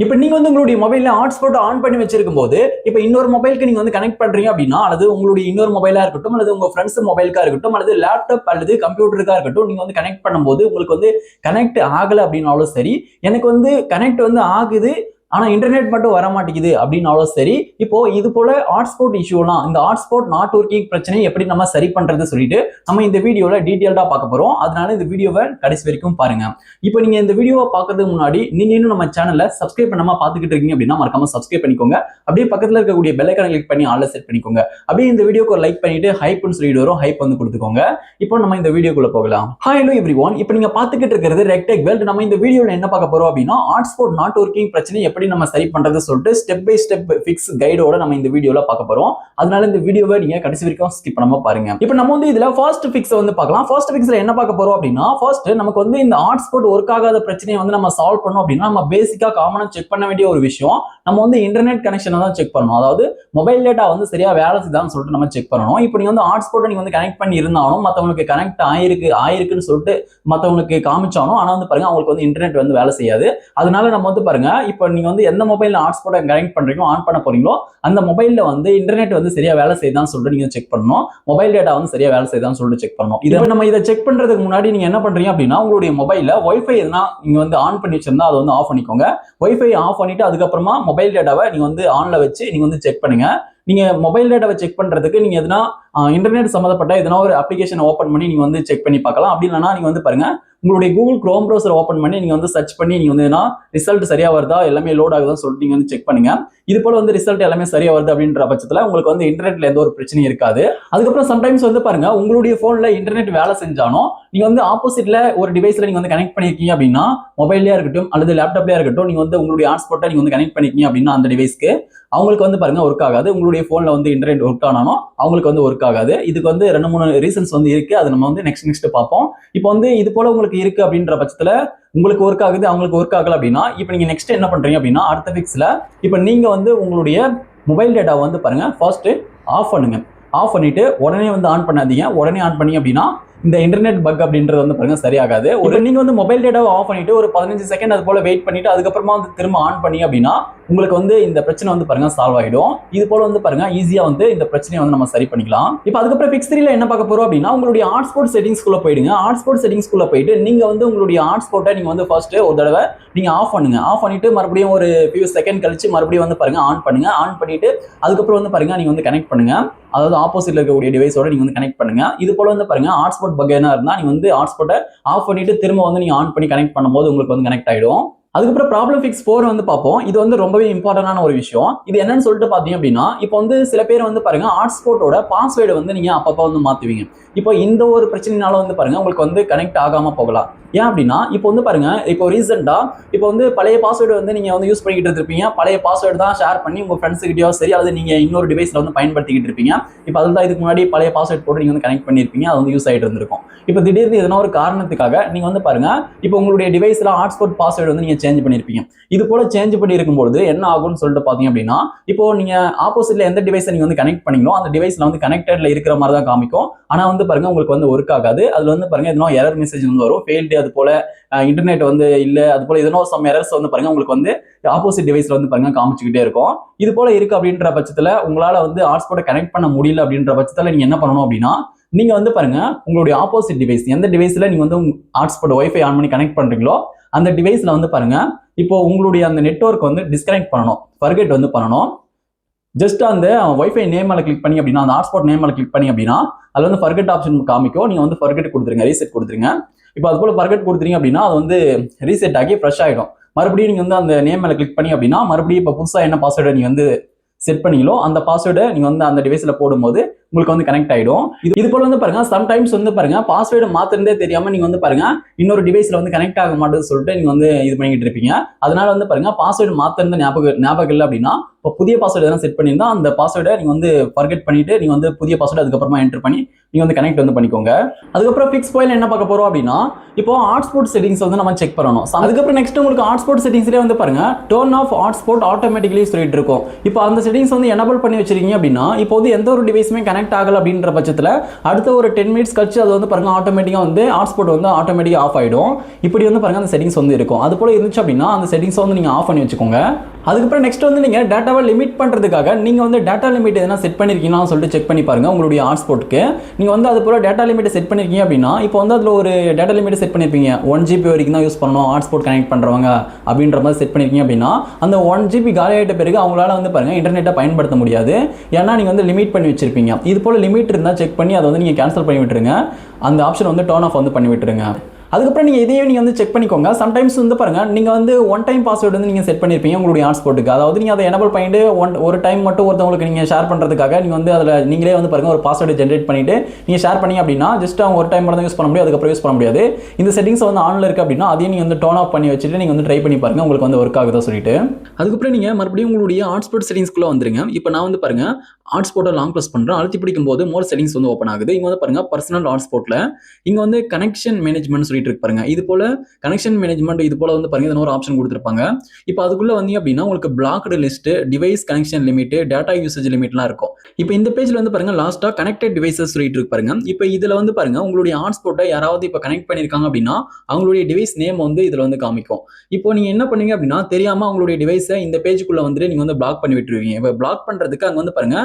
இப்போ நீங்க வந்து உங்களுடைய மொபைல்ல ஹாட்ஸ்பாட் ஆன் பண்ணி வச்சிருக்கும் போது இப்போ இன்னொரு மொபைலுக்கு நீங்க வந்து கனெக்ட் பண்றீங்க அப்படின்னா, அல்லது உங்களுடைய இன்னொரு மொபைலா இருக்கட்டும், அல்லது உங்க ஃப்ரெண்ட்ஸ் மொபைலுக்கா இருக்கட்டும், அல்லது லேப்டாப் அல்லது கம்ப்யூட்டருக்கா இருக்கட்டும், நீங்க வந்து கனெக்ட் பண்ணும்போது உங்களுக்கு வந்து கனெக்ட் ஆகல அப்படின்னாலும் சரி, எனக்கு வந்து கனெக்ட் வந்து ஆகுது ஆனா இன்டர்நெட் மட்டும் வர மாட்டேங்குது அப்படின்னாலும் சரி, இப்போ இது போல ஹாட்ஸ்பாட் இஷ்யூலாம், இந்த ஹாட்ஸ்பாட் நாட் ஒர்க்கிங் பிரச்சனையை எப்படி நம்ம சரி பண்றது சொல்லிட்டு நம்ம இந்த வீடியோல டீடைல்டா பார்க்க போறோம். அதனால இந்த வீடியோவை கடைசி வரைக்கும் பாருங்க. இப்போ நீங்க இந்த வீடியோவை பார்க்கறதுக்கு முன்னாடி நீங்க இன்னும் நம்ம சேனலை சப்ஸ்கிரைப் பண்ணாம பார்த்துக்கிட்டு இருக்கீங்க அப்படின்னா மறக்காம சப்ஸ்கிரைப் பண்ணிக்கோங்க. அப்படியே பக்கத்துல இருக்கக்கூடிய பெல் ஐகானை கிளிக் பண்ணி ஆல்ல செட் பண்ணிக்கோங்க. அப்படியே இந்த வீடியோக்கு ஒரு லைக் பண்ணிட்டு ஹைப்னு சொல்லிட்டு வரும், ஹைப் வந்து கொடுத்துக்கோங்க. இப்போ நம்ம இந்த வீடியோக்குள்ள போகலாம். ஹாய் ஹலோ எவ்ரிவன், இப்போ நீங்க பார்த்துக்கிட்டு இருக்கிறது ரெக்டெக் வேர்ல்ட். நம்ம இந்த வீடியோல என்ன பார்க்க போறோம் அப்படின்னா, ஹாட்ஸ்பாட் நாட் ஒர்க்கிங் பிரச்சனை எப்படி நம்ம சரி பண்றது சொல்லிட்டு ஸ்டெப் பை ஸ்டெப் ஃபிக்ஸ் கைடோட நம்ம இந்த வீடியோல பார்க்க போறோம். அதனால இந்த வீடியோவை நீங்க கடைசி வரைக்கும் ஸ்கிப் பண்ணாம பாருங்க. இப்போ நம்ம வந்து இதுல ஃபர்ஸ்ட் ஃபிக்ஸ் வந்து பார்க்கலாம். ஃபர்ஸ்ட் ஃபிக்ஸ்ல என்ன பார்க்க போறோம் அப்படின்னா, ஃபர்ஸ்ட் நமக்கு வந்து இந்த ஹாட்ஸ்பாட் ஒர்க் ஆகாத பிரச்சனையை வந்து நம்ம சால்வ் பண்ணோம் அப்படின்னா, நம்ம பேசிக்கா காமனா செக் பண்ண வேண்டிய ஒரு விஷயம், நம்ம வந்து இன்டர்நெட் கனெக்ஷனை தான் செக் பண்ணணும். அதாவது மொபைல் டேட்டா வந்து சரியா வேலை செய்யுதான்னு சொல்லிட்டு நம்ம செக் பண்ணணும். இப்போ நீங்க வந்து ஹாட்ஸ்பாட் நீங்க வந்து கனெக்ட் பண்ணி இருந்தாலும் மத்தவங்களுக்கு கனெக்ட் ஆயிருக்குன்னு சொல்லிட்டு மத்தவங்களுக்கு காமிச்சாலும், ஆனா வந்து பாருங்க அவங்களுக்கு வந்து இன்டர்நெட் வந்து வேலை செய்யாது. அதனால நம்ம வந்து பாருங்க, இப்போ நீங்க வந்து எந்த மொபைல்ல ஹாட்ஸ்பாட் கனெக்ட் பண்றீங்களோ, ஆன் பண்ண போறீங்களோ, அந்த மொபைல்ல வந்து இன்டர்நெட் வந்து சரியா வேலை செய்யுதான்னு சொல்லிட்டு நீங்க செக் பண்ணணும். மொபைல் டேட்டா வந்து சரியா வேலை செய்யுதான்னு சொல்லிட்டு செக் பண்ணணும். இதை செக் பண்றதுக்கு முன்னாடி நீங்க என்ன பண்றீங்க அப்படின்னா, உங்களுடைய மொபைல்ல வைஃபை எதுனா நீங்க வந்து ஆன் பண்ணி வச்சிருந்தா அதை வந்து ஆஃப் பண்ணிக்கோங்க. வைஃபை ஆஃப் பண்ணிட்டு அதுக்கப்புறமா மொபைல் டேட்டாவை நீங்க வந்து ஆன்ல வச்சு நீங்க வந்து செக் பண்ணுங்க. நீங்க மொபைல் டேட்டாவை செக் பண்றதுக்கு நீங்க எதுனா இன்டர்நெட் சம்பந்தப்பட்ட எதனா ஒரு அப்ளிகேஷன் ஓப்பன் பண்ணி நீங்க வந்து செக் பண்ணி பார்க்கலாம். அப்படி இல்லைன்னா நீங்க வந்து பாருங்க, உங்களுடைய கூகுள் குரோம் ப்ரௌசர் ஓப்பன் பண்ணி நீங்க வந்து சர்ச் பண்ணி நீங்க வந்து ரிசல்ட் சரியா வருதா, எல்லாமே லோட் ஆகுதான்னு சொல்லிட்டு நீங்க வந்து செக் பண்ணுங்க. இது போல வந்து ரிசல்ட் எல்லாமே சரியா வருது அப்படின்ற பட்சத்துல உங்களுக்கு வந்து இன்டர்நெட்ல எந்த ஒரு பிரச்சனையும் இருக்காது. அதுக்கப்புறம் சம்டைம்ஸ் வந்து பாருங்க, உங்களுடைய போன்ல இன்டர்நெட் வேலை செஞ்சாலும் நீங்க வந்து ஆப்போசிட்ல ஒரு டிவைஸ்ல நீங்க வந்து கனெக்ட் பண்ணிருக்கீங்க அப்படின்னா, மொபைல்லயா இருக்கட்டும் அல்லது லேப்டாப்லயா இருக்கட்டும், நீங்க வந்து உங்களுடைய ஹாட்ஸ்பாட்டை நீங்க வந்து கனெக்ட் பண்ணிருக்கீங்க அப்படின்னா அந்த டிவைஸ்க்கு அவங்களுக்கு வந்து பாருங்க ஒர்க் ஆகாது. உங்களுடைய போன்ல வந்து இன்டர்நெட் ஒர்க் ஆனாலும் அவங்களுக்கு வந்து ஒர்க் ஆகாது. இதுக்கு வந்து 2-3 ரீசன்ஸ் வந்து இருக்கு. அதை நம்ம வந்து நெக்ஸ்ட் பார்ப்போம். இப்போ வந்து இது போல உங்களுக்கு இருக்கு அப்படின்ற பட்சத்துல உங்களுக்கு ஒர்க் ஆகுது, அவங்களுக்கு ஒர்க் ஆகல அப்படின்னா, இப்போ நீங்க நெக்ஸ்ட் என்ன பண்றீங்க அப்படின்னா, அடுத்த ஃபிக்ஸ்ல இப்போ நீங்க வந்து உங்களுடைய மொபைல் டேட்டா வந்து பாருங்க ஃபர்ஸ்ட் ஆஃப் பண்ணுங்க. ஆஃப் பண்ணிட்டு உடனே வந்து ஆன் பண்ணாதீங்க. உடனே ஆன் பண்ணி அப்படின்னா இந்த இன்டர்நெட் பக் அப்படின்றது வந்து பாருங்க சரியாகாது. நீங்க வந்து மொபைல் டேட்டாவை ஆஃப் பண்ணிட்டு ஒரு 15 செகண்ட் அது போல வெயிட் பண்ணிட்டு அதுக்கப்புறமா வந்து திரும்ப ஆன் பண்ணி அப்படின்னா உங்களுக்கு வந்து இந்த பிரச்சனை வந்து பாருங்க சால்வ் ஆயிடும். இது போல வந்து பாருங்க ஈஸியா வந்து இந்த பிரச்சனையை வந்து நம்ம சரி பண்ணிக்கலாம். இப்போ அதுக்கப்புறம் ஃபிக்ஸ் 3ல என்ன பார்க்க போறோம் அப்படின்னா, உங்களுடைய ஹாட்ஸ்பாட் செட்டிங்ஸ்குள்ள போயிடுங்க. ஹாட்ஸ்பாட் செட்டிங்ஸ்குள்ள போயிட்டு நீங்க வந்து உங்களுடைய ஹாட்ஸ்பாட்டை நீங்க வந்து ஃபர்ஸ்ட் ஒரு தடவை நீங்க ஆஃப் பண்ணுங்க. ஆஃப் பண்ணிட்டு மறுபடியும் ஒரு ஃபியூ செகண்ட் கழிச்சு மறுபடியும் வந்து பாருங்க ஆன் பண்ணுங்க. ஆன் பண்ணிட்டு அதுக்கப்புறம் வந்து பாருங்க நீங்க வந்து கனெக்ட் பண்ணுங்க. அதாவது ஆப்போசிட்ல இருக்கக்கூடிய டிவைஸோட நீங்க வந்து கனெக்ட் பண்ணுங்க. இது போல வந்து பாருங்க ஹாட்ஸ்பாட் பக் என்ன இருந்தா நீங்க வந்து ஹாட்ஸ்பாட்டை ஆஃப் பண்ணிட்டு திரும்ப வந்து நீங்க ஆன் பண்ணி கனெக்ட் பண்ணும்போது உங்களுக்கு வந்து கனெக்ட் ஆயிடும். அதுக்கப்புறம் ப்ராப்ளம் ஃபிக்ஸ் 4 வந்து பார்ப்போம். இது வந்து ரொம்பவே இம்பார்ட்டன்டான ஒரு விஷயம். இது என்னன்னு சொல்லிட்டு பாத்தீங்க அப்படின்னா, இப்போ வந்து சில பேர் வந்து பாருங்க ஹாட்ஸ்பாட்டோட பாஸ்வேர்டு வந்து நீங்க அப்பப்போ வந்து மாத்துவீங்க. இப்போ இந்த ஒரு பிரச்சனைனால வந்து பாருங்க உங்களுக்கு வந்து கனெக்ட் ஆகாம போகலாம். ஏன் அப்படின்னா, இப்போ வந்து பாருங்க, இப்போ ரீசெண்டா இப்போ வந்து பழைய பாஸ்வேர்டு வந்து நீங்க வந்து யூஸ் பண்ணிக்கிட்டு இருப்பீங்க. பழைய பாஸ்வேர்டு தான் ஷேர் பண்ணி உங்க ஃப்ரெண்ட்ஸ் கிட்டயோ சரி, அல்லது நீங்க இன்னொரு டிவைஸ்ல வந்து பயன்படுத்திக்கிட்டு இருப்பீங்க. இப்போ அதுதான் இதுக்கு முன்னாடி பழைய பாஸ்வேர்டு போட்டு நீங்க வந்து கனெக்ட் பண்ணிருப்பீங்க. அது வந்து யூஸ் ஆகிட்டு இருந்திருக்கும். இப்போ திடீர்னு எதனா ஒரு காரணத்துக்காக நீங்க வந்து பாருங்க, இப்போ உங்களுடைய டிவைஸ்ல ஹாட்ஸ்பாட் பாஸ்வேர்டு வந்து நீங்க சேஞ்ச் பண்ணிருப்பீங்க. இது போல சேஞ்ச் பண்ணி இருக்கும்போது என்ன ஆகும்னு சொல்லிட்டு பாத்தீங்க அப்படின்னா, இப்போ நீங்க ஆப்போசிட்ல எந்த டிவைஸை நீங்க வந்து கனெக்ட் பண்ணீங்களோ அந்த டிவைஸ்ல வந்து கனெக்டட்ல இருக்கிற மாதிரி தான் காமிக்கும். ஆனா வந்து பாருங்க உங்களுக்கு வந்து ஒர்க் ஆகாது. அதுல வந்து பாருங்க எதனா எரர் மெசேஜ் வந்து வரும், ஃபெயில்டு, அது போல இன்டர்நெட் வந்து இல்ல, அது போல எதனா சம் எரர்ஸ் வந்து பாருங்க உங்களுக்கு வந்து ஆப்போசிட் டிவைஸ்ல வந்து பாருங்க காமிச்சுக்கிட்டே இருக்கும். இது போல இருக்கு அப்படின்ற பட்சத்துல உங்களால வந்து ஹாட்ஸ்பாட்டை கனெக்ட் பண்ண முடியல அப்படின்ற பட்சத்துல நீங்க என்ன பண்ணணும் அப்படின்னா, நீங்க வந்து பாருங்க உங்களுடைய ஆப்போசிட் டிவைஸ் எந்த டிவைஸ்ல நீங்க வந்து ஹாட்ஸ்பாட் வைஃபை ஆன் பண்ணி கனெக்ட் பண்றீங்களோ அந்த டிவைஸ்ல வந்து பாருங்க இப்போ உங்களுடைய அந்த நெட்வொர்க் வந்து டிஸ்கனெக்ட் பண்ணணும், ஃபர்கெட் வந்து பண்ணணும். ஜஸ்ட் அந்த வைஃபை நேம் மேல கிளிக் பண்ணி அப்படின்னா, அந்த ஹாட்ஸ்பாட் நேம் மேல கிளிக் பண்ணி அப்படின்னா அதுல வந்து ஃபர்கெட் ஆப்ஷன் காமிக்கும். நீங்க வந்து ஃபர்கெட் கொடுத்துருங்க, ரீசெட் கொடுத்துருங்க. இப்போ அது போல ஃபர்கெட் கொடுத்துறீங்க அப்படின்னா அது வந்து ரீசெட் ஆகி ஃப்ரெஷ் ஆகிடும். மறுபடியும் நீங்க வந்து அந்த நேம் மேல கிளிக் பண்ணி அப்படின்னா மறுபடியும் இப்போ புதுசா என்ன பாஸ்வேர்டை நீங்க வந்து செட் பண்ணீங்களோ அந்த பாஸ்வேர்டை நீங்க வந்து அந்த டிவைஸ்ல போடும்போது உங்களுக்கு வந்து கனெக்ட் ஆயிடும். இது போல வந்து பாருங்க சம்டைம்ஸ் வந்து பாருங்க பாஸ்வேர்டு மாத்திருந்தே தெரியாம நீங்க வந்து பாருங்க இன்னொரு டிவைஸ்ல வந்து கனெக்ட் ஆக மாட்டேன்னு சொல்லிட்டு நீங்க வந்து இது பண்ணிட்டு இருப்பீங்க. அதனால வந்து பாருங்க பாஸ்வேர்டு மாத்திருந்த ஞாபகம் இல்லை அப்படின்னா, இப்போ புதிய பாஸ்வேர்டு எதனா செட் பண்ணியிருந்தா அந்த பாஸ்வேர்டை நீங்க வந்து ஃபர்கெட் பண்ணிட்டு நீங்க வந்து புதிய பாஸ்வேர்டு அதுக்கப்புறமா என்டர் பண்ணி நீங்க வந்து கனெக்ட் வந்து பண்ணிக்கோங்க. அதுக்கப்புறம் ஃபிக்ஸ் பாயிண்ட் என்ன பார்க்க போறோம் அப்படின்னா, இப்போ ஹாட்ஸ்பாட் செட்டிங்ஸ் வந்து நம்ம செக் பண்ணணும். அதுக்கப்புறம் நெக்ஸ்ட் உங்களுக்கு ஹாட்ஸ்பாட் செட்டிங்ஸ்லேயே வந்து பாருங்க டர்ன் ஆஃப் ஹாட்ஸ்பாட் ஆட்டோமேட்டிக்கலி சொல்லிட்டு இருக்கும். இப்போ அந்த செட்டிங்ஸ் வந்து எனபிள் பண்ணி வச்சிருக்கீங்க அப்படின்னா, இப்போ வந்து எந்த ஒரு டிவைஸுமே கனெக்ட் கனெக்ட் ஆகல அப்படின்ற பட்சத்தில் அடுத்த ஒரு 10 மினிட்ஸ் கழிச்சு அது வந்து பாருங்க ஆட்டோமேட்டிக்காக வந்து ஹாட்ஸ்பாட் வந்து ஆட்டோமேட்டிக்காக ஆஃப் ஆகிடும். இப்படி வந்து பாருங்க அந்த செட்டிங்ஸ் வந்து இருக்கும். அது போல இருந்துச்சு அப்படின்னா அந்த செட்டிங்ஸை வந்து நீங்கள் ஆஃப் பண்ணி வச்சுக்கோங்க. அதுக்கப்புறம் நெக்ஸ்ட் வந்து நீங்கள் டேட்டாவை லிமிட் பண்ணுறதுக்காக நீங்கள் வந்து டேட்டா லிமிட் எதனா செட் பண்ணியிருக்கீங்கன்னு சொல்லிட்டு செக் பண்ணி பாருங்கள். உங்களுடைய ஹாட்ஸ்பாட்க்கு நீங்கள் வந்து அது போல் டேட்டா லிமிட் செட் பண்ணியிருக்கீங்க அப்படின்னா இப்போ வந்து அதில் ஒரு டேட்டா லிமிட் செட் பண்ணியிருப்பீங்க 1 GB வரைக்கும் தான் யூஸ் பண்ணணும் ஹாட்ஸ்பாட் கனெக்ட் பண்ணுறவங்க அப்படின்ற மாதிரி செட் பண்ணியிருக்கீங்க அப்படின்னா அந்த 1 GB காலி ஆகிட்ட பிறகு அவங்களால வந்து பாருங்கள் இன்டர்நெட்டை பயன்படுத்த முடியாது. ஏன்னா நீங்கள் வந்து லிமிட் பண்ணி வச்சிருப்பீங்க. இது போல் லிமிட் இருந்தால் செக் பண்ணி அதை வந்து நீங்கள் கேன்சல் பண்ணி விட்டுருங்க. அந்த ஆப்ஷன் வந்து டர்ன் ஆஃப் வந்து பண்ணி விட்டுருங்க. அதுக்கப்புறம் நீங்கள் இதையும் நீங்கள் வந்து செக் பண்ணிக்கோங்க. சம்டைம்ஸ் வந்து பாருங்கள் நீங்கள் வந்து ஒன் டைம் பாஸ்வேர்டு வந்து நீங்கள் செட் பண்ணியிருப்பீங்க உங்களுடைய ஹாட்ஸ்பாட்டுக்கு. அதாவது நீங்கள் அதை எனபிள் பண்ணிட்டு ஒரு டைம் மட்டும் ஒருத்தவங்களுக்கு நீங்கள் ஷேர் பண்ணுறதுக்காக நீங்கள் வந்து அதில் நீங்களே வந்து பாருங்கள் ஒரு பாஸ்வேர்டு ஜென்ரேட் பண்ணிவிட்டு நீங்கள் ஷேர் பண்ணி அப்படின்னா ஜஸ்ட் அவங்க ஒரு டைம் மட்டும் தான் யூஸ் பண்ண முடியும், அதுக்கப்புறம் யூஸ் பண்ண முடியாது. இந்த செட்டிங்ஸ் வந்து ஆனில் இருக்குது அப்படின்னா அதையும் நீங்கள் வந்து டர்ன் ஆஃப் பண்ணி வச்சுட்டு நீங்கள் வந்து ட்ரை பண்ணி பாருங்கள் உங்களுக்கு வந்து ஒர்க் ஆகுதா சொல்லிட்டு. அதுக்கப்புறம் நீங்கள் மறுபடியும் உங்களுடைய ஹாட்ஸ்பாட் செட்டிங்ஸ்க்குள்ளே வந்துருங்க. இப்போ நான் வந்து பாருங்கள் ஹாட்ஸ்பாட்டை லாங் ப்ரெஸ் பண்ணுறேன். அழுத்தி பிடிக்கும் போது மோர் செட்டிங்ஸ் வந்து ஓப்பன் ஆகுது. இங்கே வந்து பாருங்கள் பர்சனல் ஹாட்ஸ்பாட்டில் இங்கே வந்து கனெக்ஷன் மேனேஜ்மெண்ட் சொல்லிட்டு இருக்கு பாருங்க. இது போல கனெக்ஷன் மேனேஜ்மெண்ட் இது போல வந்து பாருங்க இதன ஒரு ஆப்ஷன் கொடுத்துருப்பாங்க. இப்போ அதுக்குள்ள வந்தீங்க அப்படின்னா உங்களுக்கு blocked list, device connection limit, data usage லிமிட்லாம் இருக்கும். இப்போ இந்த பேஜ்ல வந்து பாருங்க லாஸ்டா கனெக்டட் டிவைசஸ் சொல்லிட்டு இருக்கு பாருங்க. இப்போ இதுல வந்து பாருங்க உங்களுடைய ஹாட்ஸ்பாட்டை யாராவது இப்போ கனெக்ட் பண்ணிருக்காங்க அப்படின்னா அவங்களுடைய டிவைஸ் நேம் வந்து இதுல வந்து காமிக்கும். இப்போ நீங்க என்ன பண்ணீங்க அப்படின்னா தெரியாம அவங்களுடைய டிவைஸை இந்த பேஜுக்குள்ள வந்து நீங்க வந்து பிளாக் பண்ணி விட்டுருவீங்க. இப்போ பிளாக் பண்றதுக்கு அங்க வந்து பாருங்க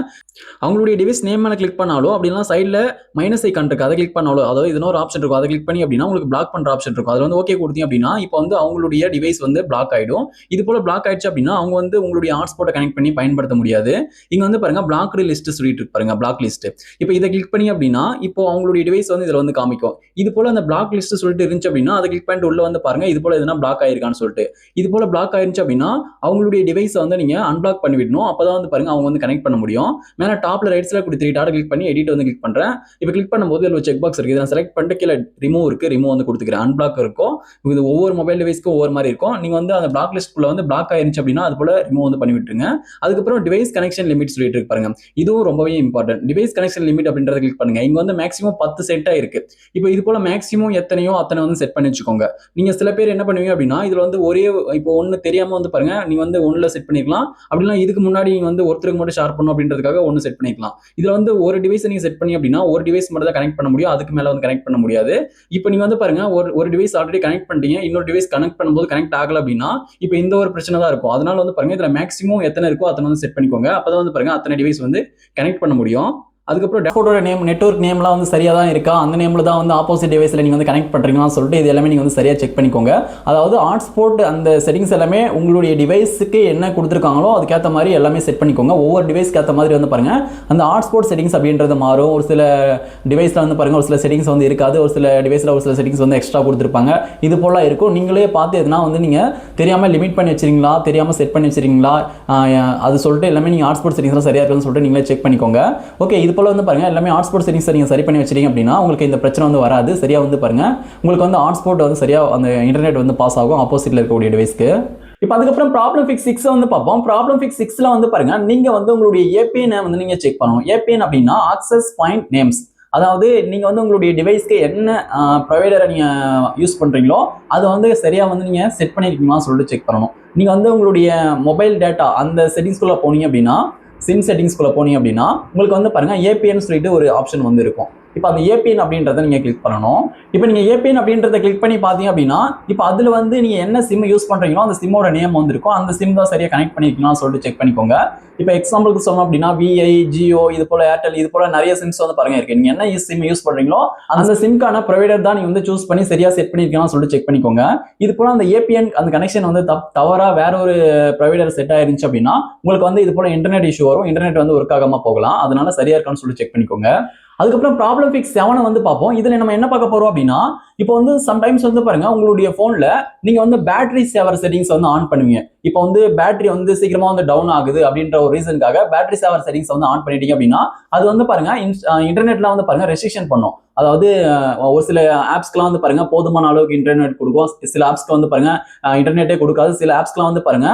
அவங்களுடைய டிவைஸ் நேம் மேல கிளிக் பண்ணாலோ அப்படின்னா சைட்ல மைனஸ் ஐகான் இருக்கு அதை கிளிக் பண்ணாலோ அதாவது இதன ஒரு ஆப்ஷன் இருக்கும் அதை கிளிக் பண்ணி அப்படின்னா உங்களுக்கு பிளாக் பண்ற ஆப்ஷன் இருக்கும். அதுல வந்து ஓகே கொடுத்தீங்க அப்படின்னா இப்போ வந்து அவங்களுடைய டிவைஸ் வந்து பிளாக் ஆயிடும். இது போல பிளாக் ஆயிடுச்சு அப்படின்னா அவங்க வந்து உங்களுடைய ஹாட்ஸ்பாட்டை கனெக்ட் பண்ணி பயன்படுத்த முடியாது. இங்க வந்து பாருங்க பிளாக் லிஸ்ட் சொல்லிட்டு இருக்கு பாருங்க பிளாக் லிஸ்ட். இப்போ இதை கிளிக் பண்ணி அப்படின்னா இப்போ அவங்களுடைய டிவைஸ் வந்து இதுல வந்து காமிக்கும். இது போல அந்த பிளாக் லிஸ்ட் சொல்லிட்டு இருந்துச்சு அப்படின்னா அதை கிளிக் பண்ணிட்டு உள்ள வந்து பாருங்க இது போல எதுனா பிளாக் ஆயிருக்கான்னு சொல்லிட்டு. இது போல பிளாக் ஆயிருச்சு அப்படின்னா அவங்களுடைய டிவைஸை வந்து நீங்க அன்பிளாக் பண்ணி விடணும். அப்பதான் வந்து பாருங்க அவங்க வந்து கனெக்ட் பண்ண முடியும். மேல டாப்ல ரைட் சைடுல கொடுத்து டாட் கிளிக் பண்ணி எடிட் வந்து கிளிக் பண்றேன். இப்போ கிளிக் பண்ணும்போது இதுல செக் பாக்ஸ் இருக்கு. இதை செலக்ட் பண்ணிட்டு கீழே ரிமூவ் இருக்கு, ரிமூவ் வந்து கொடுத்துக்கிறேன். அன்பிளாக் இருக்கும். இது ஒவ்வொரு மொபைல் டிவைஸ்க்கும் ஒவ்வொரு மாதிரி இருக்கும். நீங்க வந்து அந்த பிளாக் லிஸ்ட்குள்ள வந்து பிளாக் ஆயிருச்சு அப்படின்னா அது போல ரிமூவ் வந்து பண்ணி விட்டுருங்க. அதுக்கப்புறம் டிவைஸ் கனெக்ஷன் லிமிட் சொல்லிட்டு இருக்கு பாருங்க. இதுவும் ரொம்பவே இம்பார்ட்டன்ட். டிவைஸ் கனெக்ஷன் லிமிட் அப்படின்றத கிளிக் பண்ணுங்க. இங்க வந்து மேக்ஸிமம் 10 செட்டா இருக்கு. இப்போ இது போல மேக்ஸிமம் எத்தனையோ அத்தனை வந்து செட் பண்ணி வச்சுக்கோங்க. நீங்க சில பேர் என்ன பண்ணுவீங்க அப்படின்னா இதுல வந்து ஒரே இப்போ ஒன்னு தெரியாம வந்து பாருங்க நீங்க வந்து ஒன்னுல செட் பண்ணிக்கலாம். அப்படின்னா இதுக்கு முன்னாடி நீங்க வந்து ஒருத்தருக்கு மட்டும் ஷேர் பண்ணணும் அப்படின்றதுக்காக ஒன்னு செட் பண்ணிக்கலாம். இதுல வந்து ஒரு டிவைஸ் நீங்க செட் பண்ணி அப்படின்னா ஒரு டிவைஸ் மட்டும் தான் கனெக்ட் பண்ண முடியும், அதுக்கு மேல வந்து கனெக்ட் பண்ண முடியாது. இப்போ நீங்க வந்து பாருங்க ஒரு டிவைஸ் ஆல்ரெடி கனெக்ட் பண்ணிட்டீங்க, இன்னொரு டிவைஸ் கனெக்ட் பண்ணும்போது கனெக்ட் ஆகல அப்படின்னா இப்போ இந்த ஒரு பிரச்சனை தான் இருக்கும். அதனால வந்து பாருங்க இதுல மேக்ஸிமம் எத்தனை இருக்கோ அத்தனை வந்து செட் பண்ணிக்கோங்க. அப்பதான் வந்து பாருங்க அத்தனை டிவைஸ் வந்து கனெக்ட் பண்ண முடியும். அதுக்கப்புறம் டேட்டோட நேம் நெட்வொர்க் நேம்லாம் வந்து சரியா தான் இருக்கா, அந்த நேம்ல தான் வந்து ஆப்போசிட் டிவைஸ்ல நீங்க வந்து கனெக்ட் பண்றீங்கன்னு சொல்லிட்டு இது எல்லாமே நீங்க வந்து சரியா செக் பண்ணிக்கோங்க. அதாவது ஹாட்ஸ்பாட் அந்த செட்டிங்ஸ் எல்லாமே உங்களுடைய டிவைஸுக்கு என்ன கொடுத்துருக்காங்களோ அதுக்கேற்ற மாதிரி எல்லாமே செட் பண்ணிக்கோங்க. ஒவ்வொரு டிவைஸ்க்கு ஏற்ற மாதிரி வந்து பாருங்க அந்த ஹாட்ஸ்பாட் செட்டிங்ஸ் அப்படின்றது மாறும். ஒரு சில டிவைஸ்ல வந்து பாருங்க ஒரு சில செட்டிங்ஸ் வந்து இருக்காது, ஒரு சில டிவைஸ்ல ஒரு சில செட்டிங்ஸ் வந்து எக்ஸ்ட்ரா கொடுத்துருப்பாங்க. இது போல இருக்கும். நீங்களே பார்த்து எதுனா வந்து நீங்க தெரியாம லிமிட் பண்ணி வச்சிருக்கீங்களா, தெரியாம செட் பண்ணி வச்சிருக்கீங்களா அது சொல்லிட்டு எல்லாமே நீங்க ஹாட்ஸ்பாட் செட்டிங்ஸ்லாம் சரியா இருக்குன்னு சொல்லிட்டு நீங்களே செக் பண்ணிக்கோங்க. ஓகே, இது போல வந்து பாருங்க எல்லாமே ஹாட்ஸ்பாட் செட்டிங்ஸ் நீங்க சரி பண்ணி வச்சிருக்கீங்க அப்படின்னா உங்களுக்கு இந்த பிரச்சனை வந்து வராது. சரியா வந்து பாருங்க உங்களுக்கு வந்து ஹாட்ஸ்பாட் வந்து சரியா அந்த இன்டர்நெட் வந்து பாஸ் ஆகும் ஆப்போசிட்ல இருக்கக்கூடிய டிவைஸ்க்கு. இப்போ அதுக்கப்புறம் ப்ராப்ளம் ஃபிக்ஸ் 6 வந்து பார்ப்போம். ப்ராப்ளம் ஃபிக்ஸ் 6ல வந்து பாருங்க நீங்க வந்து உங்களுடைய ஏபிஎன் வந்து நீங்க செக் பண்ணணும். ஏபிஎன் அப்படின்னா ஆக்சஸ் பாயிண்ட் நேம்ஸ். அதாவது நீங்க வந்து உங்களுடைய டிவைஸ்க்கு என்ன ப்ரொவைடரை நீங்க யூஸ் பண்றீங்களோ அதை வந்து சரியா வந்து நீங்க செட் பண்ணிருக்கீங்களான்னு சொல்லிட்டு செக் பண்ணணும். நீங்க வந்து உங்களுடைய மொபைல் டேட்டா அந்த செட்டிங்ஸ்குள்ள போனீங்க அப்படின்னா சிம் செட்டிங்ஸ்குள்ள போனீங்க அப்படின்னா உங்களுக்கு வந்து பாருங்க ஏபிஎன் சொல்லிட்டு ஒரு ஆப்ஷன் வந்து இருக்கும். இப்போ அந்த ஏபிஎன் அப்படின்றத நீங்க கிளிக் பண்ணணும். இப்போ நீங்க ஏபிஎன் அப்படின்றத கிளிக் பண்ணி பார்த்தீங்க அப்படின்னா இப்போ அதுல வந்து நீங்க என்ன சிம் யூஸ் பண்றீங்களோ அந்த சிம்மோட நேம் வந்து இருக்கும். அந்த சிம் தான் சரியா கனெக்ட் பண்ணிருக்கீங்களான்னு சொல்லிட்டு செக் பண்ணிக்கோங்க. இப்போ எக்ஸாம்பிளுக்கு சொன்னோம் அப்படின்னா விஐ, ஜியோ, இது போல ஏர்டெல், இது போல நிறைய சிம்ஸ் வந்து பாருங்க இருக்கு. நீங்க என்ன சிம் யூஸ் பண்றீங்களோ அந்த சிம்கான ப்ரொவைடர் தான் நீங்க வந்து சூஸ் பண்ணி சரியா செட் பண்ணிருக்கீங்கன்னு சொல்லிட்டு செக் பண்ணிக்கோங்க. இது போல அந்த ஏபிஎன் அந்த கனெக்ஷன் வந்து தவறா வேற ஒரு ப்ரொவைடர் செட் ஆயிருந்துச்சு அப்படின்னா உங்களுக்கு வந்து இது போல இன்டர்நெட் இஷ்யூ வரும். இன்டர்நெட் வந்து ஒர்க் ஆகாம போகலாம். அதனால சரியா இருக்கான்னு சொல்லி செக் பண்ணிக்கோங்க. அதுக்கப்புறம் ப்ராப்ளம் ஃபிக்ஸ் 7 வந்து பார்ப்போம். இதுல நம்ம என்ன பார்க்க போறோம் அப்படின்னா இப்போ வந்து சம்டைம்ஸ் வந்து பாருங்க உங்களுடைய போன்ல நீங்க வந்து பேட்டரி சேவர் செட்டிங்ஸ் வந்து ஆன் பண்ணுவீங்க. இப்போ வந்து பேட்டரி வந்து சீக்கிரமா வந்து டவுன் ஆகுது அப்படின்ற ஒரு ரீசனுக்காக பேட்டரி சேவர் செட்டிங்ஸ் வந்து ஆன் பண்ணிட்டீங்க அப்படின்னா அது வந்து பாருங்க இன்டர்நெட்ல வந்து பாருங்க ரெஸ்ட்ரிக்ஷன் பண்ணும். அதாவது ஒரு சில ஆப்ஸ்க்குலாம் வந்து பாருங்க போதுமான அளவுக்கு இன்டர்நெட் கொடுக்கும், சில ஆப்ஸ்க்கு வந்து பாருங்க இன்டர்நெட்டே கொடுக்காது, சில ஆப்ஸ்க்குலாம் வந்து பாருங்க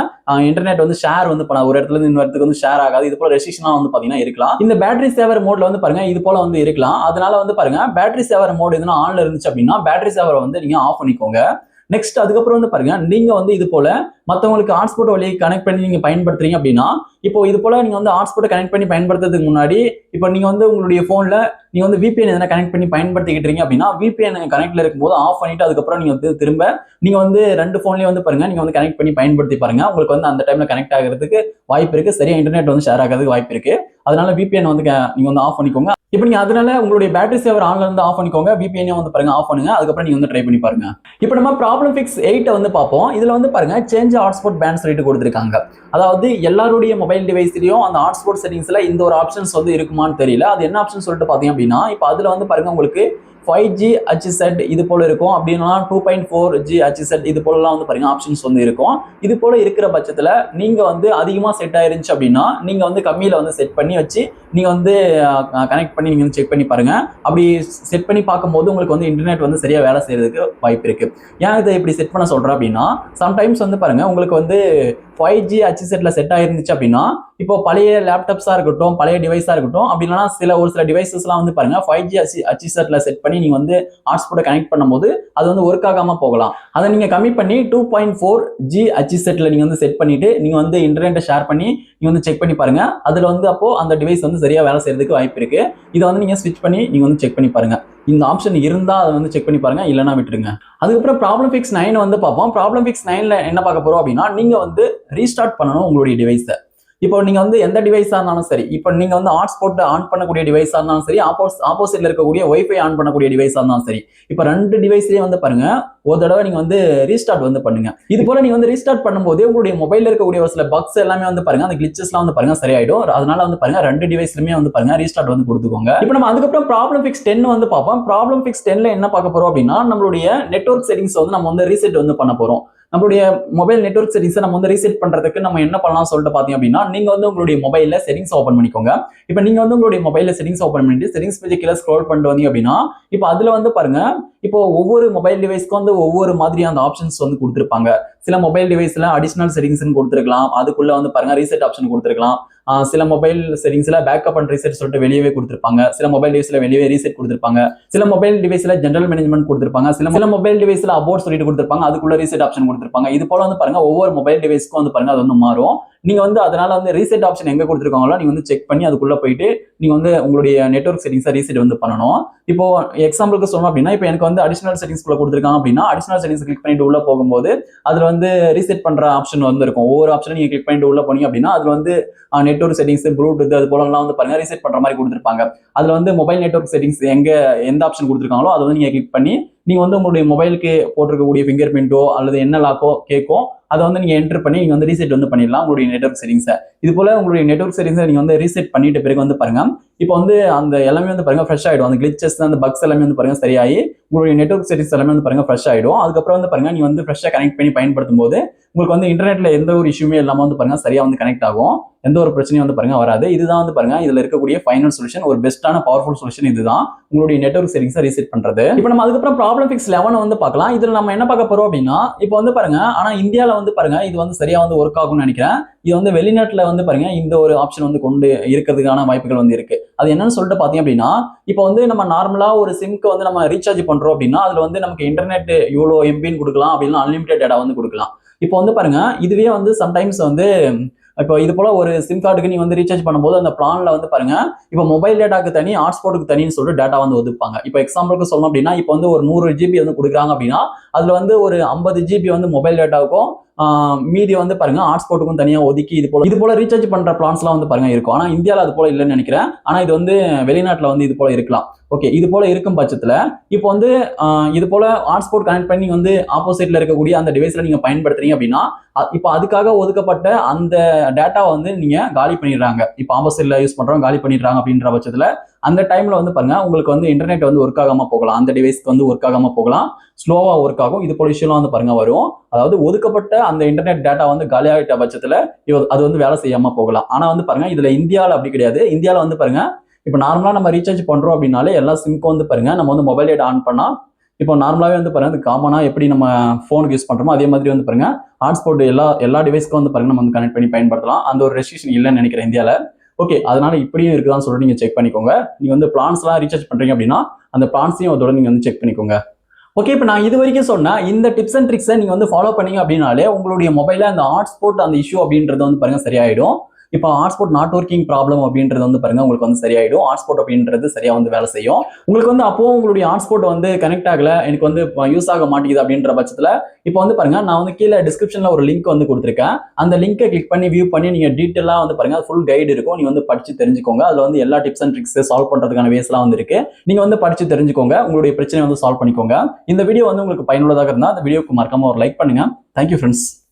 இன்டர்நெட் வந்து ஷேர் வந்து பண்ண ஒரு இடத்துல இருந்து இன்னொரு இடத்துக்கு வந்து ஷேர் ஆகாது. இது போல ரெஸ்ட்ரிக்ஷன்லாம் வந்து பாத்தீங்கன்னா இருக்கலாம். இந்த பேட்டரி சேவர் மோட்ல வந்து பாருங்க இது போல வந்து இருக்கலாம். அதனால வந்து பாருங்க பேட்டரி சேவர் மோட் எதுனா ஆன்ல இருந்துச்சு அப்படின்னா பேட்டரி சேவரை வந்து நீங்க ஆஃப் பண்ணிக்கோங்க. நெக்ஸ்ட் அதுக்கப்புறம் வந்து பாருங்க நீங்க வந்து இது போல மற்றவங்களுக்கு ஹாட்ஸ்பாட் வழியை கனெக்ட் பண்ணி நீங்க பயன்படுத்துறீங்க அப்படின்னா, இப்போ இது போல நீங்க வந்து ஹாட்ஸ்பாட் கனெக்ட் பண்ணி பயன்படுத்துறதுக்கு முன்னாடி இப்போ நீங்க வந்து உங்களுடைய போன்ல நீங்க வந்து VPN எதனா கனெக்ட் பண்ணி பயன்படுத்திக்கிட்டீங்க அப்படின்னா, VPN கனெக்ட்ல இருக்கும்போது ஆஃப் பண்ணிட்டு அதுக்கப்புறம் நீங்க வந்து திரும்ப நீங்க வந்து 2 போன்லயும் வந்து பாருங்க நீங்க வந்து கனெக்ட் பண்ணி பயன்படுத்தி பாருங்க. உங்களுக்கு வந்து அந்த டைம்ல கனெக்ட் ஆகிறதுக்கு வாய்ப்பு இருக்கு, சரியா இன்டர்நெட் வந்து ஷேர் ஆகிறதுக்கு வாய்ப்பு இருக்கு. அதனால VPN வந்து நீங்க வந்து ஆஃப் பண்ணிக்கோங்க. இப்போ நீங்க அதனால உங்களுடைய பேட்டரி சேவர் ஆன்ல இருந்து ஆஃப் பண்ணிக்கோங்க, VPN வந்து பாருங்க ஆஃப் பண்ணுங்க. அதுக்கப்புறம் நீங்க வந்து ட்ரை பண்ணி பாருங்க. இப்போ நம்ம ப்ராப்ளம் ஃபிக்ஸ் 8 வந்து பார்ப்போம். இதுல வந்து பாருங்க சேஞ்ச் ஹாட்ஸ்பாட் பேண்ட் சொல்லிட்டு கொடுத்துருக்காங்க. அதாவது எல்லாருடைய மொபைல் டிவைஸ்லயும் அந்த ஹாட்ஸ்பாட் செட்டிங்ஸ்ல இந்த ஒரு ஆப்ஷன்ஸ் வந்து இருக்குமான்னு தெரியல. அது என்ன ஆப்ஷன் சொல்லிட்டு பாத்தீங்க அப்படின்னா, இப்போ அதுல வந்து பாருங்க உங்களுக்கு 5G HZ இது போல இருக்கும், அப்படின்னா 2.4G HZ இது போலலாம் வந்து பாருங்க ஆப்ஷன்ஸ் வந்து இருக்கும். இது போல இருக்கிற பட்சத்துல நீங்க வந்து அதிகமா செட் ஆயிருந்துச்சு அப்படின்னா நீங்க வந்து கம்மியில வந்து செட் பண்ணி வச்சு நீங்க வந்து கனெக்ட் பண்ணி நீங்க வந்து செக் பண்ணி பாருங்க. அப்படி செட் பண்ணி பார்க்கும்போது உங்களுக்கு வந்து இன்டர்நெட் வந்து சரியா வேலை செய்யறதுக்கு வாய்ப்பு இருக்கு. ஏன் இதை இப்படி செட் பண்ண சொல்றேன் அப்படின்னா, சம்டைம்ஸ் வந்து பாருங்க உங்களுக்கு வந்து 5G HZல செட் ஆயிருந்துச்சு அப்படின்னா, இப்போ பழைய லேப்டாப்ஸா இருக்கட்டும், பழைய டிவைஸா இருக்கட்டும், அப்படி இல்லைன்னா ஒரு சில டிவைசஸ்லாம் வந்து பாருங்க 5G HZல செட் பண்ணி நீங்க வந்து ஹாட்ஸ்பாட்டை கனெக்ட் பண்ணும்போது அது வந்து ஒர்க் ஆகாம போகலாம். அதை நீங்க கம்மி பண்ணி 2.4G HZல நீங்க வந்து செட் பண்ணிட்டு நீங்க வந்து இன்டர்நெட்டை ஷேர் பண்ணி நீங்க வந்து செக் பண்ணி பாருங்க. அதுல வந்து அப்போ அந்த டிவைஸ் வந்து சரியா வேலை செய்யறதுக்கு வாய்ப்பு இருக்கு. இதை வந்து நீங்க ஸ்விட்ச் பண்ணி நீங்க வந்து செக் பண்ணி பாருங்க. இந்த ஆப்ஷன் இருந்தா அதை வந்து செக் பண்ணி பாருங்க, இல்லைன்னா விட்டுருங்க. அதுக்கப்புறம் ப்ராப்ளம் ஃபிக்ஸ் 9 வந்து பார்ப்போம். ப்ராப்ளம் ஃபிக்ஸ் 9ல என்ன பார்க்க போறோம் அப்படின்னா, நீங்க வந்து ரீஸ்டார்ட் பண்ணணும் உங்களுடைய டிவைஸை. இப்போ நீங்க வந்து எந்த டிவைஸா இருந்தாலும் சரி, இப்போ நீங்க வந்து ஹாட்ஸ்பாட் ஆன் பண்ணக்கூடிய டிவைஸா இருந்தாலும் சரி, ஆப்போசிட்ல இருக்கக்கூடிய வைஃபை ஆன் பண்ணக்கூடிய டிவைஸா இருந்தாலும் சரி, இப்போ 2 டிவைஸ்லயே வந்து பாருங்க ஒரு தடவை நீங்க வந்து ரீஸ்டார்ட் வந்து பண்ணுங்க. இது போல நீங்க வந்து ரீஸ்டார்ட் பண்ணும்போது உங்களுடைய மொபைல்ல இருக்கக்கூடிய ஒரு சில பக்ஸ் எல்லாமே வந்து பாருங்க, அந்த கிளிச்சஸ்லாம் வந்து பாருங்க சரியாயிடும். அதனால வந்து பாருங்க 2 டிவைஸ்லயுமே வந்து பாருங்க ரீஸ்டார்ட் வந்து கொடுத்துக்கோங்க. இப்போ நம்ம அதுக்கப்புறம் ப்ராப்ளம் ஃபிக்ஸ் 10 வந்து பார்ப்போம். ப்ராப்ளம் ஃபிக்ஸ் 10ல என்ன பார்க்க போறோம் அப்படின்னா, நம்மளுடைய நெட்வொர்க் செட்டிங்ஸ் வந்து நம்ம வந்து ரீசெட் வந்து பண்ண போறோம். நம்மளுடைய மொபைல் நெட்வொர்க் செட்டிங்ஸை நம்ம வந்து ரீசெட் பண்றதுக்கு நம்ம என்ன பண்ணலாம் சொல்லிட்டு பாத்தீங்க அப்படின்னா, நீங்க வந்து உங்களுடைய மொபைல்ல செட்டிங்ஸ் ஓபன் பண்ணிக்கோங்க. இப்போ நீங்க வந்து உங்களுடைய மொபைல்ல செட்டிங்ஸ் ஓபன் பண்ணிட்டு செட்டிங்ஸ் பேஜ் கீழே ஸ்க்ரோல் பண்ணிட்டு வந்தீங்க அப்படின்னா, இப்போ அதுல வந்து பாருங்க இப்போ ஒவ்வொரு மொபைல் டிவைஸ்க்கு வந்து ஒவ்வொரு மாதிரியான ஆப்ஷன்ஸ் வந்து கொடுத்துருப்பாங்க. சில மொபைல் டிவைஸ்ல அடிஷனல் செட்டிங்ஸ் கொடுத்துருக்கலாம், அதுக்குள்ள வந்து பாருங்க ரீசெட் ஆப்ஷன் கொடுத்துருக்கலாம். சில மொபைல் செட்டிங்ஸ்ல பேக்கப் அண்ட் ரீசெட் சொல்லிட்டு வெளியவே கொடுத்துருப்பாங்க. சில மொபைல் டிவைஸ்ல வெளியே ரீசெட் கொடுத்துருப்பாங்க. சில மொபைல் டிவைஸ்ல ஜெனரல் மேனேஜ்மெண்ட் கொடுத்துருப்பாங்க. சில மொபைல் டிவைஸ்ல அபோட் சொல்லிட்டு கொடுத்துருப்பாங்க, அதுக்குள்ள ரீசெட் ஆப்ஷன் கொடுத்துருப்பாங்க. இது போல வந்து பாருங்க ஒவ்வொரு மொபைல் டிவைஸ்க்கும் வந்து பாருங்க அது வந்து மாறும். நீங்க வந்து அதனால வந்து ரீசெட் ஆப்ஷன் எங்க கொடுத்துருக்காங்களோ நீங்க வந்து செக் பண்ணி அதுக்குள்ள போயிட்டு நீங்க வந்து உங்களுடைய நெட்வொர்க் செட்டிங்ஸை ரீசெட் வந்து பண்ணணும். இப்போ எக்ஸாம்பிளுக்கு சொல்லணும் அப்படின்னா, இப்போ எனக்கு வந்து அடிஷனல் செட்டிங்ஸ் குள்ள கொடுத்துருக்காங்க அப்படின்னா, அடிஷனல் செட்டிங்ஸ் கிளிக் பண்ணிட்டு உள்ள போகும்போது அதுல வந்து ரீசெட் பண்ற ஆப்ஷன் வந்து இருக்கும். ஒவ்வொரு ஆப்ஷனும் நீங்க கிளிக் பண்ணிட்டு உள்ள போனீங்க அப்படின்னா அதுல வந்து நெட்வொர்க் செட்டிங்ஸ், ப்ளூடூத் அது போல எல்லாம் வந்து பாருங்க ரீசெட் பண்ற மாதிரி கொடுத்துருப்பாங்க. அதுல வந்து மொபைல் நெட்வொர்க் செட்டிங்ஸ் எந்த ஆப்ஷன் கொடுத்துருக்காங்களோ அதை வந்து நீங்க கிளிக் பண்ணி நீங்க வந்து உங்களுடைய மொபைலுக்கு போட்டிருக்கக்கூடிய ஃபிங்கர் பிரிண்டோ அல்லது என்ன லாக்கோ கேட்கும், அதை வந்து நீங்க என்டர் பண்ணி நீங்க வந்து ரீசெட் வந்து பண்ணிடலாம் உங்களுடைய நெட்வொர்க் செட்டிங்ஸை. இது போல உங்களுடைய நெட்வொர்க் செட்டிங்ஸை நீங்க வந்து ரீசெட் பண்ணிட்டு பிறகு வந்து பாருங்க இப்போ வந்து அந்த எல்லாமே வந்து பாருங்க ஃப்ரெஷ் ஆயிடும். அந்த கிளிச்சஸ் அந்த பக்ஸ் எல்லாமே வந்து பாருங்க சரியாயி உங்களுடைய நெட்வொர்க் செட்டிங்ஸ் எல்லாமே வந்து பாருங்க ஃப்ரெஷ் ஆயிடும். அதுக்கப்புறம் வந்து பாருங்க நீங்க வந்து ஃப்ரெஷ்ஷா கனெக்ட் பண்ணி பயன்படுத்தும் போது உங்களுக்கு வந்து இன்டர்நெட்ல எந்த ஒரு இஷ்யூமே இல்லாம வந்து பாருங்க சரியா வந்து கனெக்ட் ஆகும். எந்த ஒரு பிரச்சனையும் வந்து பாருங்க வராது. இதுதான் வந்து பாருங்க இதுல இருக்கக்கூடிய ஃபைனல் சொல்யூஷன், ஒரு பெஸ்டான பவர்ஃபுல் சொல்யூஷன் இதுதான் உங்களுடைய நெட்வொர்க் செட்டிங்ஸை ரீசெட் பண்றது. இப்போ நம்ம அதுக்கப்புறம் ப்ராப்ளம் ஃபிக்ஸ் 11 வந்து பார்க்கலாம். இதுல நம்ம என்ன பார்க்க போறோம் அப்படின்னா, இப்போ வந்து பாருங்க ஆனா இந்தியால வந்து பாருங்க இது வந்து சரியா வந்து ஒர்க் ஆகும்னு நினைக்கிறேன். இது வந்து வெளிநாட்டுல வந்து பாருங்க இந்த ஒரு ஆப்ஷன் வந்து கொண்டு இருக்கிறதுக்கான வாய்ப்புகள் வந்து இருக்கு. அது என்னன்னு சொல்லிட்டு பாத்தீங்க அப்படின்னா, இப்போ வந்து நம்ம நார்மலா ஒரு சிம்க்கு வந்து நம்ம ரீசார்ஜ் பண்றோம் அப்படின்னா அதுல வந்து நமக்கு இன்டர்நெட் இவ்வளோ எம்பின்னு கொடுக்கலாம், அப்படின்னா அன்லிமிடெட் டேட்டா வந்து கொடுக்கலாம். இப்போ வந்து பாருங்க இதுவே வந்து சம்டைம்ஸ் வந்து இப்போ இது போல ஒரு சிம் கார்டுக்கு நீங்க வந்து ரீசார்ஜ் பண்ணும்போது அந்த பிளான்ல வந்து பாருங்க இப்போ மொபைல் டேட்டாக்கு தனி, ஹாட்ஸ்பாட்டுக்கு தனின்னு சொல்லிட்டு டேட்டா வந்து ஒதுப்பாங்க. இப்போ எக்ஸாம்பிளுக்கு சொல்லணும் அப்படின்னா, இப்போ வந்து ஒரு 100 GB வந்து கொடுக்குறாங்க அப்படின்னா அதுல வந்து ஒரு 50 GB வந்து மொபைல் டேட்டாவுக்கும் மீதி வந்து பாருங்க ஹாட்ஸ்பாட்டுக்கும் தனியா ஒதுக்கி இது போல ரீசார்ஜ் பண்ற பிளான்ஸ்லாம் வந்து பாருங்க இருக்கும். ஆனா இந்தியாவில் அது போல இல்லைன்னு நினைக்கிறேன். ஆனா இது வந்து வெளிநாட்டுல வந்து இது போல இருக்கலாம். ஓகே, இது போல இருக்கும் பட்சத்துல இப்போ வந்து இது போல ஹாட்ஸ்பாட் கனெக்ட் பண்ணி வந்து ஆப்போசிட்ல இருக்கக்கூடிய அந்த டிவைஸ்ல நீங்க பயன்படுத்துறீங்க அப்படின்னா இப்போ அதுக்காக ஒதுக்கப்பட்ட அந்த டேட்டாவை வந்து நீங்க காலி பண்ணிடுறாங்க. இப்போ ஆப்போசிட்ல யூஸ் பண்றவங்க காலி பண்ணிடுறாங்க அப்படின்ற பட்சத்துல அந்த டைம்ல வந்து பாருங்க உங்களுக்கு வந்து இன்டர்நெட் வந்து ஒர்க் ஆகாம போகலாம், அந்த டிவைஸ்க்கு வந்து ஒர்க் ஆகாம போகலாம், ஸ்லோவா ஒர்க் ஆகும். இது போல விஷயம்லாம் வந்து பாருங்க வரும். அதாவது ஒதுக்கப்பட்ட அந்த இன்டர்நெட் டேட்டா வந்து காலியாகிட்ட பட்சத்துல அது வந்து வேலை செய்யாம போகலாம். ஆனா வந்து பாருங்க இதுல இந்தியாவில் அப்படி கிடையாது. இந்தியாவில் வந்து பாருங்க இப்போ நார்மலா நம்ம ரீசார்ஜ் பண்றோம் அப்படின்னாலே எல்லா சிம்க்கும் வந்து பாருங்க நம்ம வந்து மொபைல் டேட்டா ஆன் பண்ணா இப்போ நார்மலாவே வந்து பாருங்க காமனா எப்படி நம்ம போனுக்கு யூஸ் பண்றோமோ அதே மாதிரி வந்து பாருங்க ஹாட்ஸ்பாட் எல்லா டிவைஸ்க்கும் வந்து பாருங்க நம்ம வந்து கனெக்ட் பண்ணி பயன்படுத்தலாம். அந்த ஒரு ரெஸ்ட்ரிக்ஷன் இல்லைன்னு நினைக்கிறேன் இந்தியால. ஓகே, அதனால இப்படியும் இருக்குதான்னு சொல்லிட்டு நீங்க செக் பண்ணிக்கோங்க. நீங்க வந்து பிளான்ஸ்லாம் ரீசார்ஜ் பண்றீங்க அப்படின்னா அந்த பிளான்ஸையும் அதோட நீங்க வந்து செக் பண்ணிக்கோங்க. ஓகே, இப்போ நான் இது வரைக்கும் சொன்ன இந்த டிப்ஸ் அண்ட் ட்ரிக்ஸை நீங்க வந்து ஃபாலோ பண்ணீங்க அப்படின்னாலே உங்களுடைய மொபைல்ல அந்த ஹாட்ஸ்பாட் அந்த இஷ்யூ அப்படின்றது வந்து பாருங்க சரியாயிடும். இப்போ ஹாட்ஸ்பாட் நாட் ஒர்க்கிங் ப்ராப்ளம் அப்படின்றது வந்து பாருங்க உங்களுக்கு வந்து சரியாயிடும். ஹாட்ஸ்பாட் அப்படின்றது சரியா வந்து வேலை செய்யும். உங்களுக்கு வந்து அப்போ உங்களுடைய ஹாட்ஸ்பாட் வந்து கனெக்ட் ஆகல, எனக்கு வந்து யூஸ் ஆக மாட்டேங்குது அப்படின்ற பட்சத்துல இப்போ வந்து பாருங்க நான் வந்து கீழே டிஸ்கிரிப்ஷன்ல ஒரு லிங்க் வந்து கொடுத்துருக்கேன். அந்த லிங்கை கிளிக் பண்ணி வியூ பண்ணி நீங்க டீட்டெயிலா வந்து பாருங்க ஃபுல் கைடு இருக்கும். நீங்க வந்து படிச்சு தெரிஞ்சுக்கோங்க. அதுல வந்து எல்லா டிப்ஸ் அண்ட் ட்ரிக்ஸ் சால்வ் பண்றதுக்கான வேஸ் எல்லாம் வந்து இருக்கு. நீங்க வந்து படிச்சு தெரிஞ்சுக்கோங்க. உங்களுடைய பிரச்சனை வந்து சால்வ் பண்ணிக்கோங்க. இந்த வீடியோ வந்து உங்களுக்கு பயனுள்ளதாக இருந்தா அந்த வீடியோக்கு மறக்காம ஒரு லைக் பண்ணுங்க. Thank you friends.